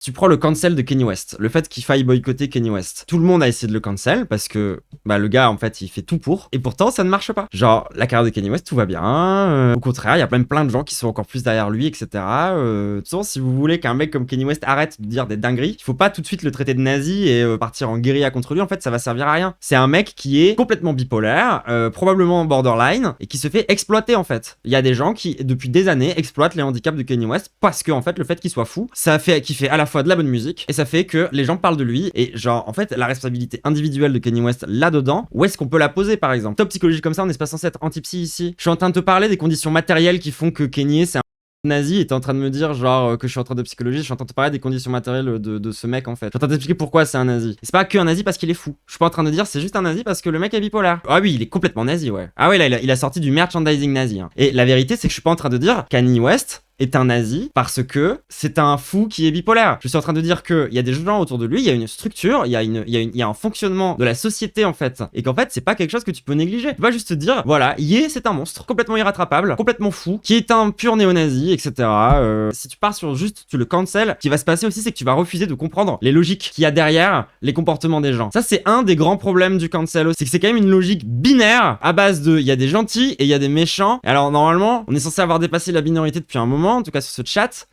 Tu prends le cancel de Kanye West, le fait qu'il faille boycotter Kanye West. Tout le monde a essayé de le cancel parce que le gars en fait il fait tout pour et pourtant ça ne marche pas. Genre la carrière de Kanye West tout va bien, au contraire il y a même plein de gens qui sont encore plus derrière lui etc. De toute façon si vous voulez qu'un mec comme Kanye West arrête de dire des dingueries, il faut pas tout de suite le traiter de nazi et partir en guérilla contre lui, en fait ça va servir à rien. C'est un mec qui est complètement bipolaire, probablement borderline et qui se fait exploiter en fait. Il y a des gens qui depuis des années exploitent les handicaps de Kanye West parce que en fait le fait qu'il soit fou, ça fait qu'il fait à la fois de la bonne musique et ça fait que les gens parlent de lui et genre en fait la responsabilité individuelle de Kanye West là-dedans, où est-ce qu'on peut la poser par exemple? Top psychologie comme ça, on n'est pas censé être anti-psy ici. Je suis en train de te parler des conditions matérielles qui font que Kanye c'est un nazi et t'es en train de me dire genre que je suis en train de psychologie, je suis en train de te parler des conditions matérielles de ce mec en fait. Je suis en train d'expliquer pourquoi c'est un nazi. Et c'est pas que un nazi parce qu'il est fou. Je suis pas en train de dire c'est juste un nazi parce que le mec est bipolaire. Ah oui, il est complètement nazi, ouais. Ah ouais, là il a sorti du merchandising nazi. Hein. Et la vérité c'est que je suis pas en train de dire Kanye West est un nazi parce que c'est un fou qui est bipolaire. Je suis en train de dire qu'il y a des gens autour de lui, il y a une structure, il y a un fonctionnement de la société en fait, et qu'en fait c'est pas quelque chose que tu peux négliger. Tu vas juste te dire, voilà, c'est un monstre, complètement irrattrapable, complètement fou, qui est un pur néo-nazi, etc. Si tu pars sur juste, tu le cancel, ce qui va se passer aussi c'est que tu vas refuser de comprendre les logiques qu'il y a derrière les comportements des gens. Ça c'est un des grands problèmes du cancel aussi, c'est que c'est quand même une logique binaire à base de, il y a des gentils et il y a des méchants. Et alors normalement, on est censé avoir dépassé la binarité depuis un moment, en tout cas sur ce chat,